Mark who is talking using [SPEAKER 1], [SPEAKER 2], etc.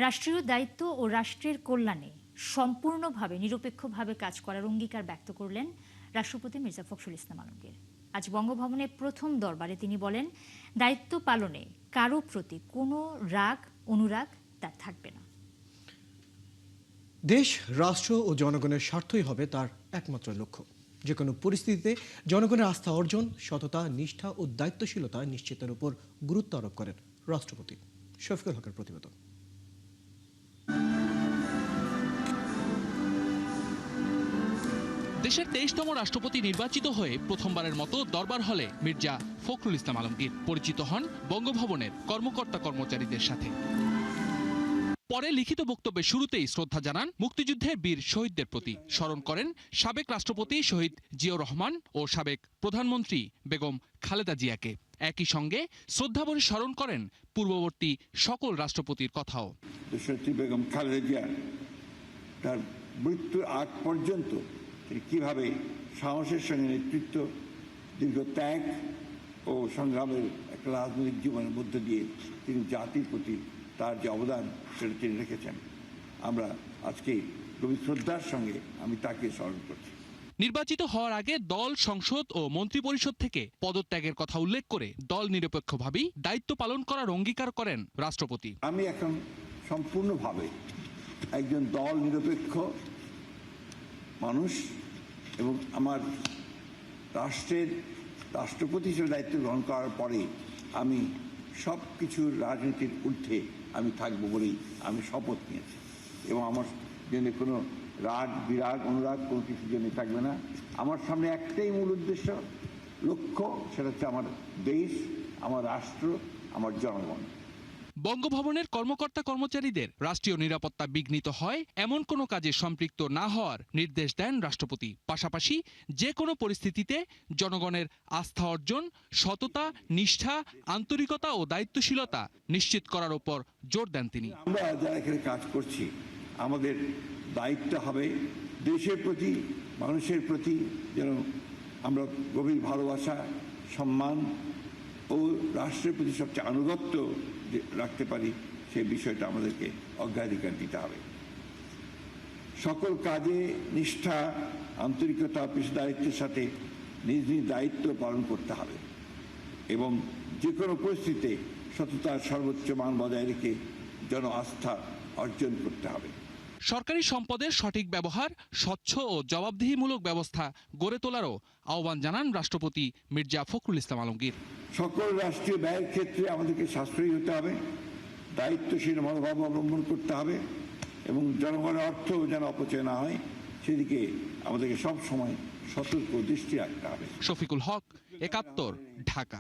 [SPEAKER 1] রাষ্ট্রীয় দায়িত্ব ও রাষ্ট্রের কল্যাণে সম্পূর্ণভাবে নিরপেক্ষভাবে কাজ করার অঙ্গীকার ব্যক্ত করলেন রাষ্ট্রপতি মির্জা ফখরুল ইসলাম আলমগীর। আজ বঙ্গভবনের প্রথম দরবারে তিনি বলেন, দায়িত্ব পালনে কারো প্রতি কোনো রাগ অনুরাগ তার থাকবে না।
[SPEAKER 2] দেশ, রাষ্ট্র ও জনগণের স্বার্থই হবে তার একমাত্র লক্ষ্য। যে কোনো পরিস্থিতিতে জনগণের আস্থা অর্জন, সততা, নিষ্ঠা ও দায়িত্বশীলতা নিশ্চিতের উপর গুরুত্ব আরোপ করেন রাষ্ট্রপতি। শফিকুল হকের প্রতিবেদন।
[SPEAKER 3] দেশের 23তম রাষ্ট্রপতি নির্বাচিত হয়ে প্রথমবারের মতো দরবার হলে মির্জা ফখরুল ইসলাম আলমগীর পরিচিত হন বঙ্গভবনের কর্মকর্তা কর্মচারীদের সাথে। পরে লিখিত বক্তব্যের শুরুতেই শ্রদ্ধা জানান মুক্তিযুদ্ধের বীর শহীদদের প্রতি, স্মরণ করেন সাবেক রাষ্ট্রপতি শহীদ জিয়াউর রহমান ও সাবেক প্রধানমন্ত্রী বেগম খালেদা জিয়াকে। একই সঙ্গে শ্রদ্ধাভরে স্মরণ করেন পূর্ববর্তী সকল রাষ্ট্রপতির কথাও।
[SPEAKER 4] দেশনেত্রী বেগম খালেদা জিয়া তার মৃত্যুর আগ পর্যন্ত তিনি কীভাবে সাহসের সঙ্গে নেতৃত্ব, দীর্ঘ ত্যাগ ও সংগ্রামের একটা রাজনৈতিক জীবনের মধ্য দিয়ে তিনি জাতির প্রতি তার যে অবদান সেটা তিনি রেখেছেন। আমরা আজকে গভীর শ্রদ্ধার সঙ্গে আমি তাকে স্মরণ করছি।
[SPEAKER 3] নির্বাচিত হওয়ার আগে দল, সংসদ ও মন্ত্রিপরিষদ থেকে পদত্যাগের কথা উল্লেখ করে দল নিরপেক্ষভাবেই দায়িত্ব পালন করার অঙ্গীকার করেন রাষ্ট্রপতি।
[SPEAKER 4] আমি এখন সম্পূর্ণভাবে একজন দল নিরপেক্ষ মানুষ এবং আমার রাষ্ট্রের রাষ্ট্রপতি হিসেবে দায়িত্ব গ্রহণ করার পরে আমি সব কিছুর রাজনীতির ঊর্ধ্বে আমি থাকবো বলেই আমি শপথ নিয়েছি এবং আমার জন্য কোনো রাগ, বিরাগ, অনুরাগ কোনো কিছুর জন্য থাকবে না। আমার সামনে একটাই মূল উদ্দেশ্য, লক্ষ্য, সেটা হচ্ছে আমার দেশ, আমার রাষ্ট্র, আমার জনগণ।
[SPEAKER 3] বঙ্গভবনের কর্মকর্তা কর্মচারীদের রাষ্ট্রীয় নিরাপত্তা বিঘ্নিত হয় এমন কোনো কাজে সম্পৃক্ত না হওয়ার নির্দেশ দেন রাষ্ট্রপতি। পাশাপাশি যে কোনো পরিস্থিতিতে জনগণের আস্থা অর্জন, সততা, নিষ্ঠা, আন্তরিকতা ও দায়িত্বশীলতা নিশ্চিত করার উপর জোর দেন তিনি।
[SPEAKER 4] আমরা যারা এখানে কাজ করছি, আমাদের দায়িত্ব হবে দেশের প্রতি, মানুষের প্রতি যেন আমরা গভীর ভালোবাসা, সম্মান ও রাষ্ট্রের প্রতি সবচেয়ে আনুগত্য রাখতে পারি, সেই বিষয়টা আমাদেরকে অগ্রাধিকার দিতে হবে। সকল কাজে নিষ্ঠা, আন্তরিকতা, পেশাদারিত্বের সাথে নিজ নিজ দায়িত্ব পালন করতে হবে এবং যে কোনো পরিস্থিতিতে সততার সর্বোচ্চ মান বজায় রেখে জন আস্থা অর্জন করতে হবে।
[SPEAKER 3] সরকারি সম্পদের সঠিক ব্যবহার, স্বচ্ছ ও জবাবদিহিমূলক ব্যবস্থা গড়ে তোলারও আহ্বান জানান রাষ্ট্রপতি মির্জা ফখরুল ইসলাম আলমগীর।
[SPEAKER 4] সকল রাষ্ট্রীয় ব্যয়ের ক্ষেত্রে আমাদেরকে সাশ্রয়ী হতে হবে, দায়িত্বশীল মনোভাব অবলম্বন করতে হবে এবং জনগণের অর্থ যেন অপচয় না হয় সেদিকে আমাদেরকে সব সময় সতর্ক দৃষ্টি রাখতে হবে।
[SPEAKER 3] শফিকুল হক, ৭১, ঢাকা।